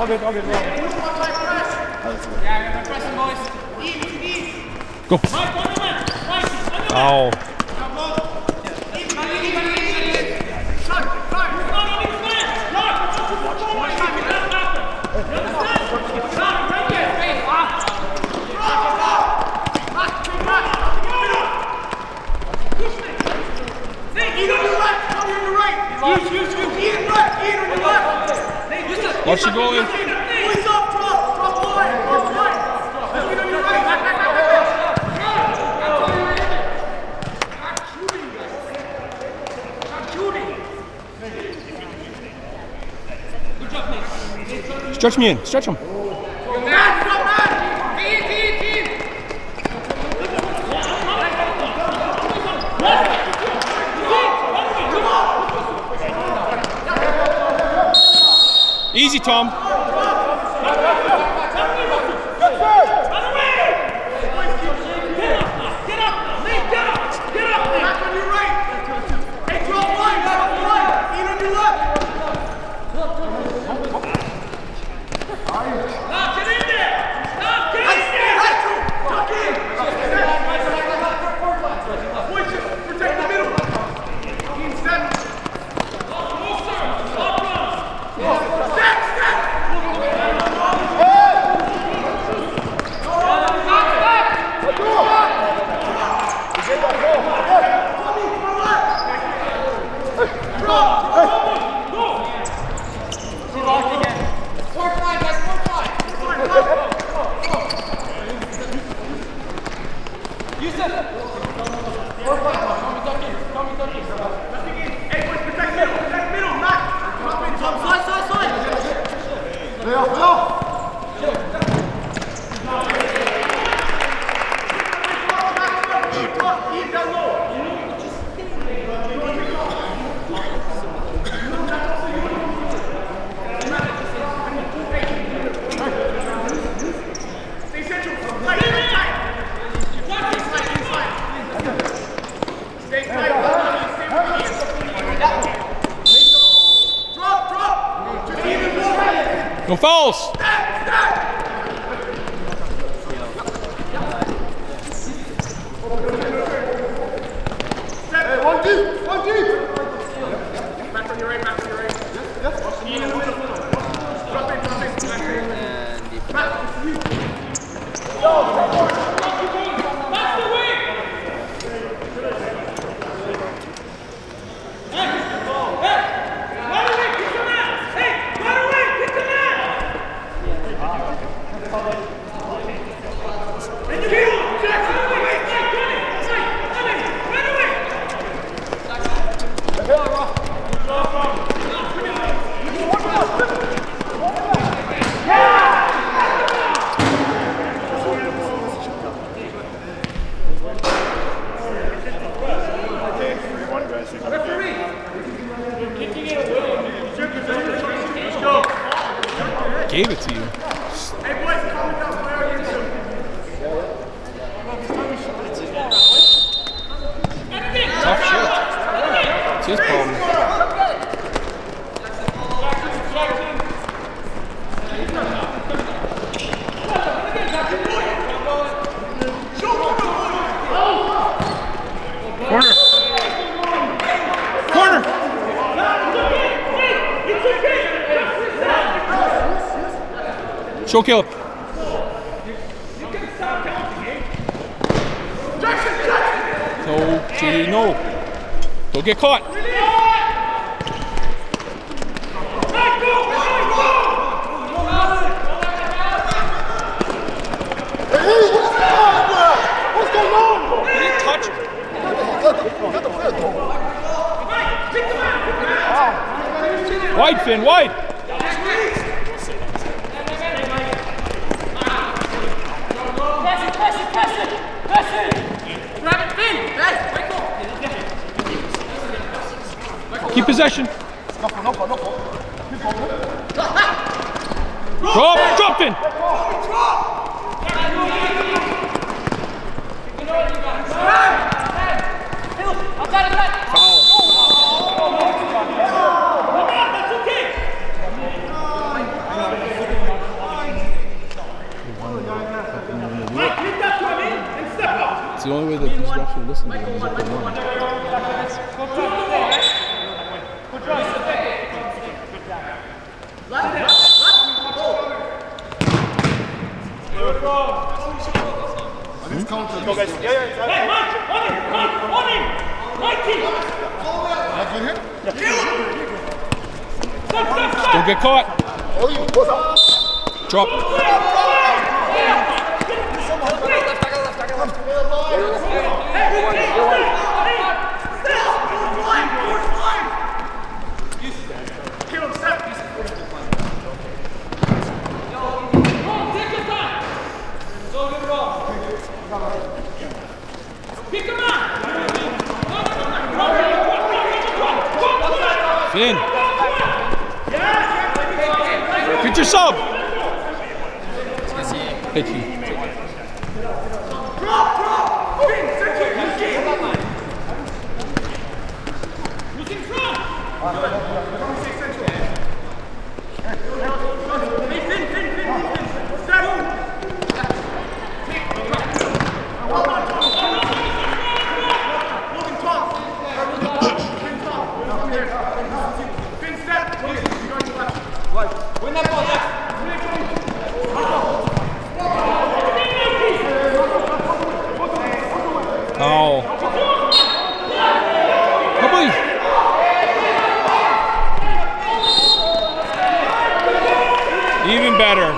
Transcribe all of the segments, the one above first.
All good. Yeah, we're pressing, boys. Go. Ow. Watch the goalie. Stretch me in. Stretch him. Easy, Tom. No fouls! One deep! Back on your right. Yes. In the middle. Drop it. That's the way! Gave it to you. Hey boys, calm down. Where are you two? Tough shit. It's his problem. Corner. Show kill. No. Don't get caught. What's going on? He didn't touch him. Wide, Finn, wide. Keep possession. Drop in. Outside of that. Go guys. Hey, Mike, on him! Mikey! Stop! Don't get caught. Drop. In. Get your sub. Hit you. Oh. Come on. Even better.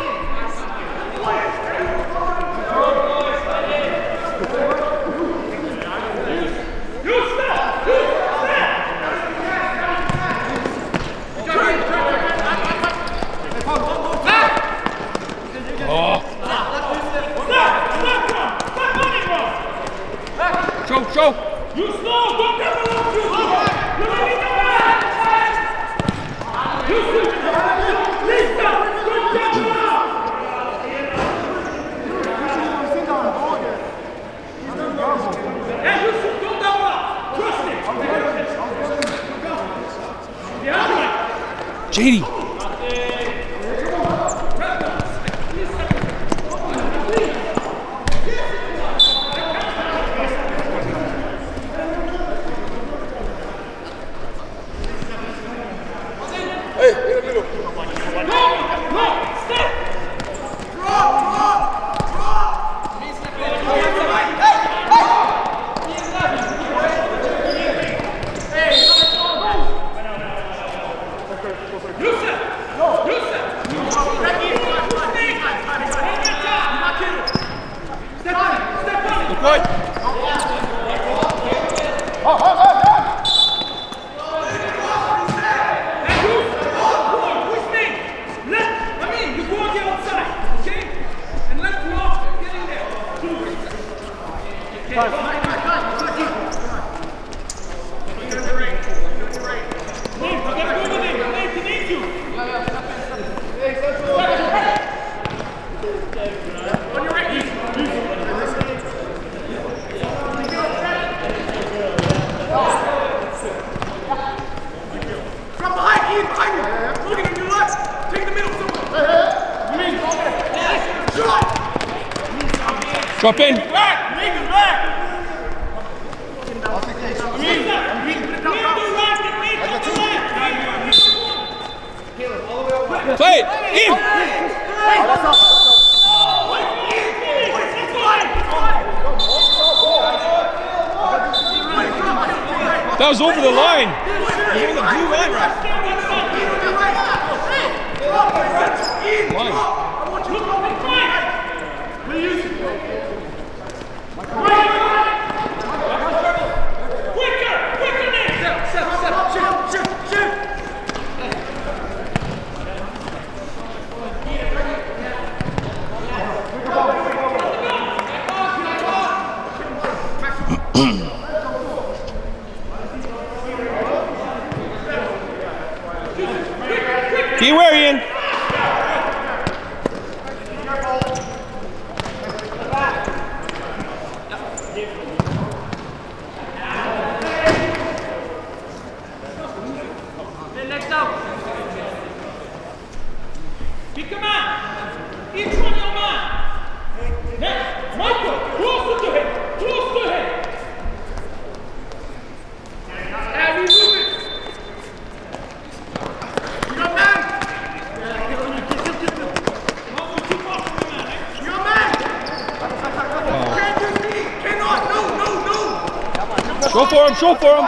Show. You slow, don't come along, you slow. You let me know that. You slow. Lisa, good job. Hey, you should go down. Trust it. The other one. JD. Drop in. Play it. In. That was over the line. Over the blue line, right? Keep wearing. Next out. Pick him up. Each one your man. Next, Michael, closer to him. Close to him. for him, show for him.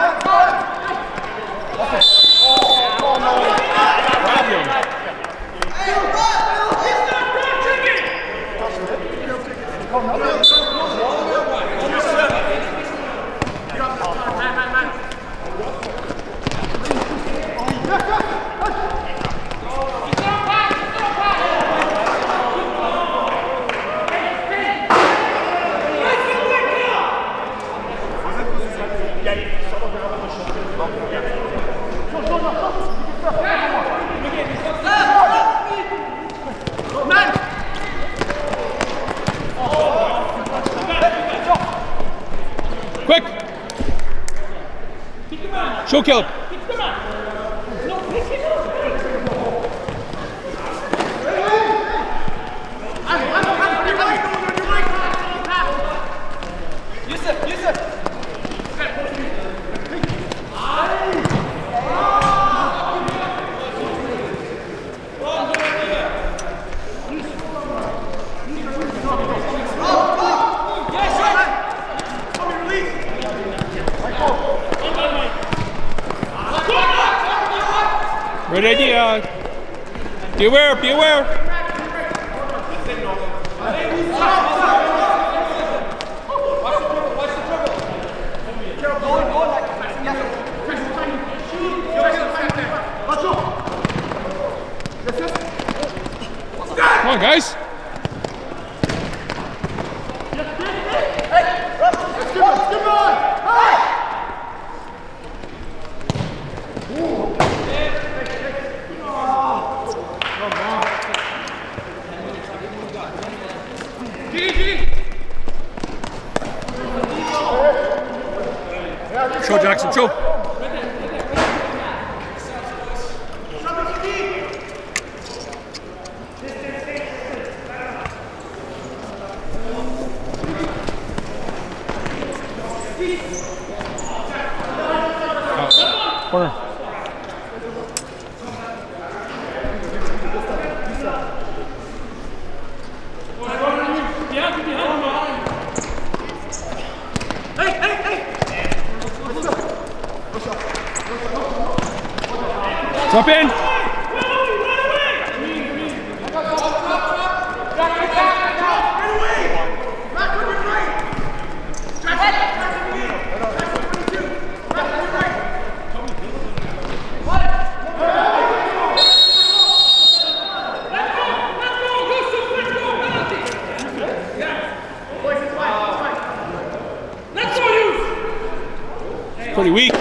Quick! Show Caleb. Great idea. Be aware, be aware. Come on, guys. Show Jackson, show. Corner. Jump in. Pretty weak.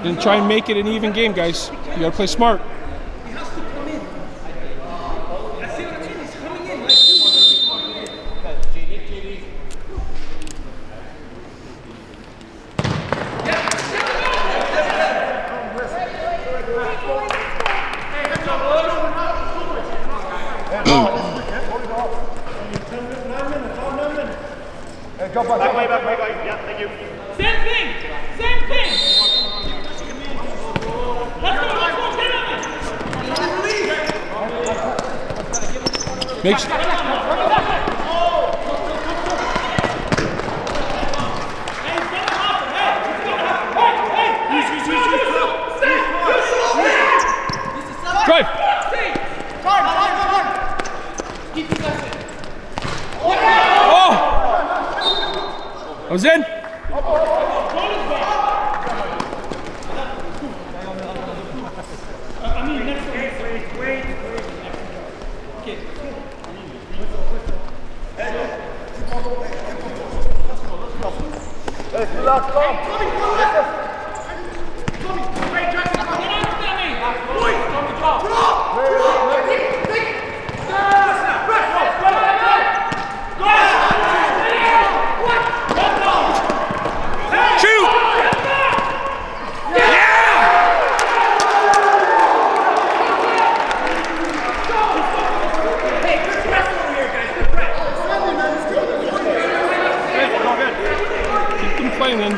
Then try and make it an even game, guys. You gotta play smart. Yeah, thank you. Same thing! Same thing! Let's go, get on it! Make sure. Drive! Oh! I was in. Playing in.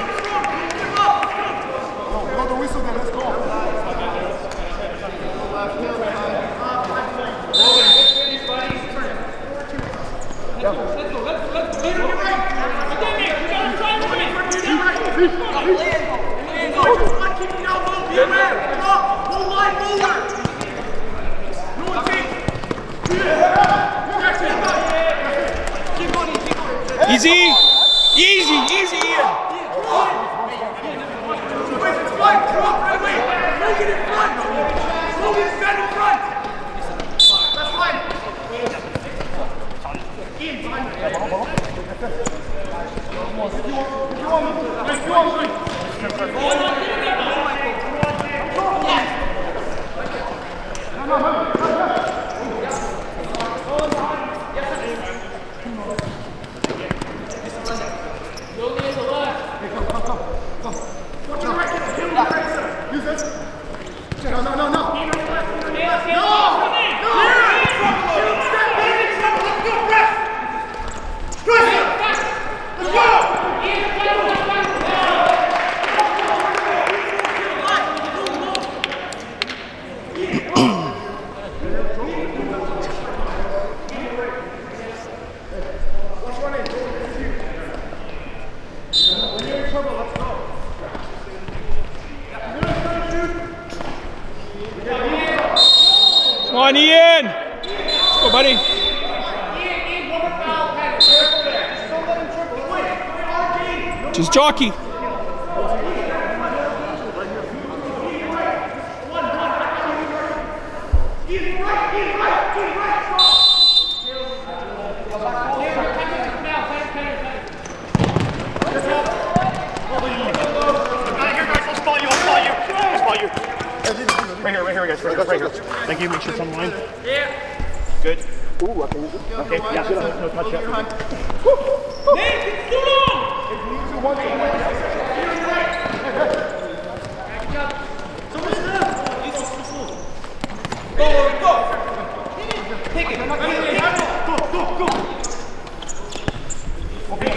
Easy! Easy! Easy, Ian! Come on, Ian! Let's go, buddy. Just jockey. Right here, guys. Right here. Thank you. Make sure it's on line. Yeah. Good. Ooh, okay. Okay. Yeah. No touch yet. Nate, it's too long. Go. Take it. Go. Okay.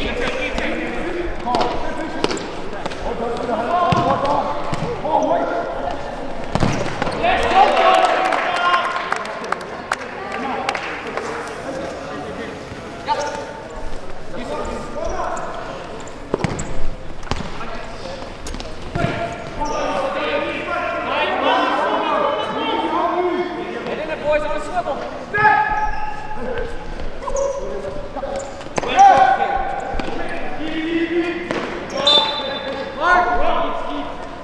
Boys on a swivel.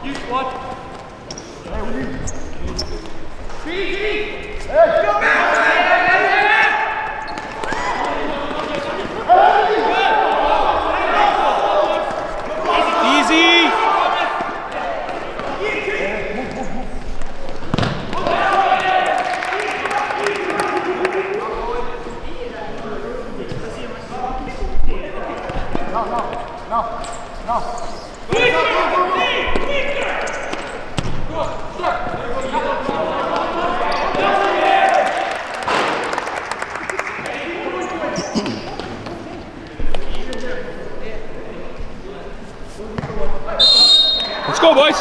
You squad. Easy! Let's go, boys.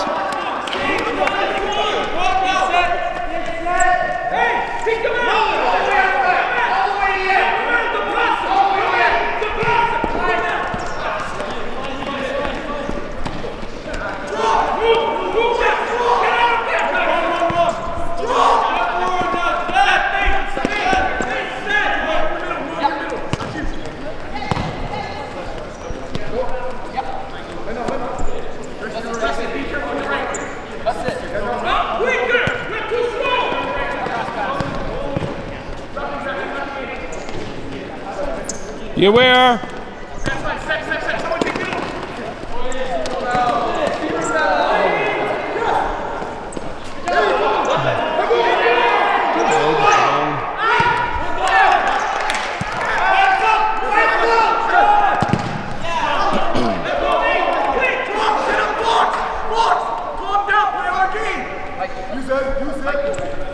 Be aware.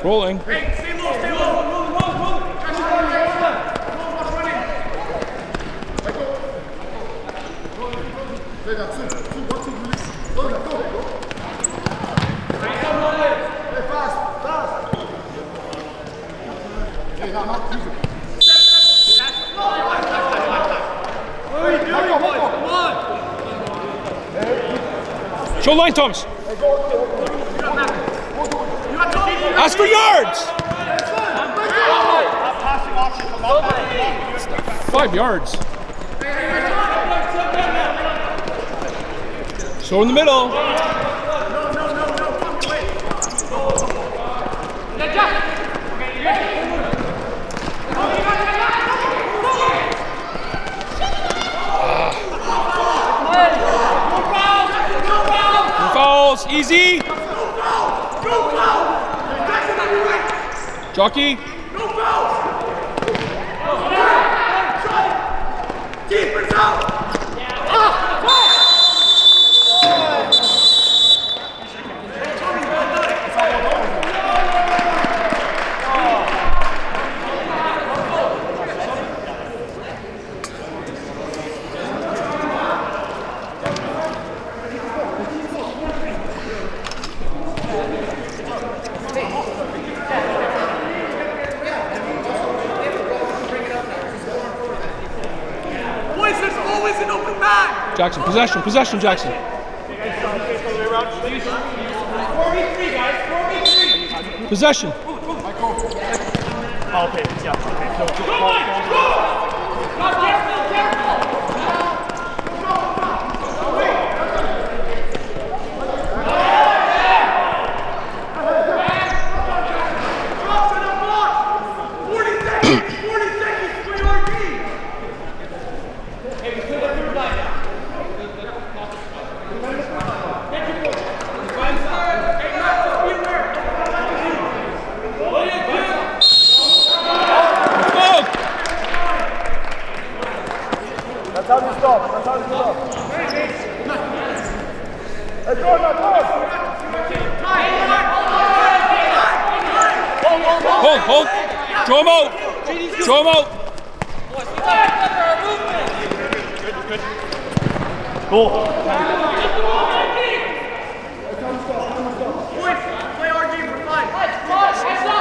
Rolling. Hey, stay low, stay low. Roll. Show line, Thomas. Ask for yards. 5 yards. So in the middle. Fouls, easy. Jockey. Keepers out! Jackson, possession, Jackson. 4v3, guys, 4v3. Possession. Oh, okay, yeah, okay. So, Go! Careful! That's how you stop. Let's go. Hold. Draw him out. Good. Cool. Play our game for 5. Heads up!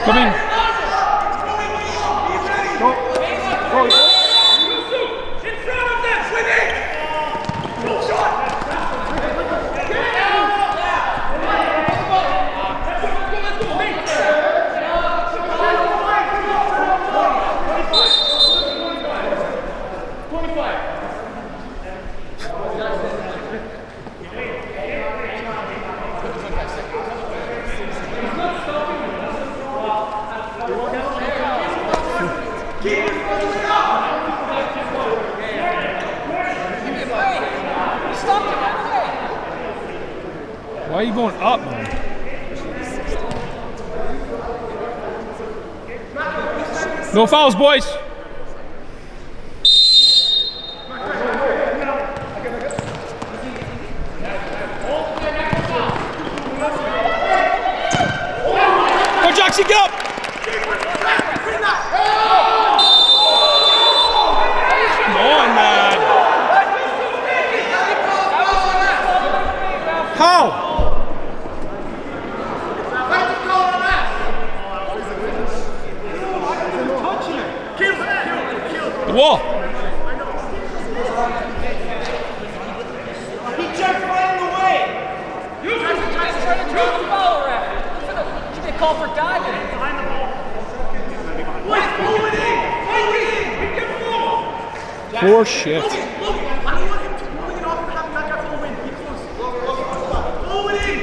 Coming. Why are you going up, man? No fouls, boys. Go, Jackson, get up! Come on, man. How? The wall. He jumped right in the way. You guys are trying to draw the foul, ref. Should be a call for diving. Behind the ball. Wait, pull it in. Pull it in. Be careful. Poor shit. Logan, I don't want him to pull it off and have that guy pull the win. Be close. Pull it in.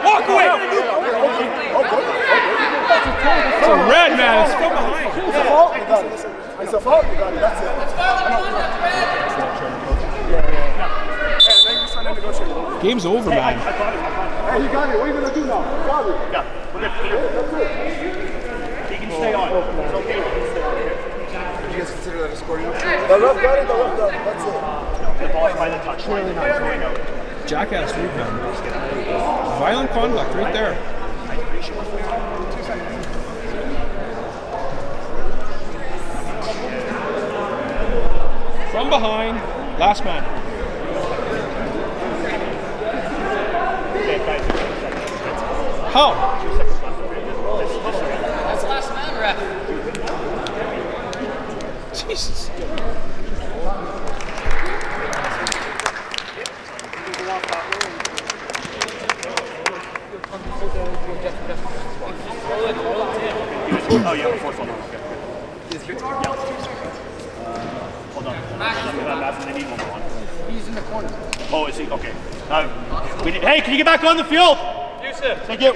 Walk away! It's a red, man. It's from behind. It's a fault. You got it. It's a fault. You got it. That's it. Game's over, man. Hey, you got it. What are you gonna do now? You got it. Yeah, we're good. That's it. He can stay on. It's okay. He can stay on. Did you guys consider that a scoring option? The ref got it. The ref got it. That's it. The ball's by the touchline. It's going out. Jackass move, man. Violent conduct right there. From behind, last man. How? That's last man, ref. Jesus. Oh, yeah, the fourth one. Okay. Hold on. They need one more. He's in the corner. Oh, is he? Okay. Hey, can you get back on the field? Yusuf. Thank you.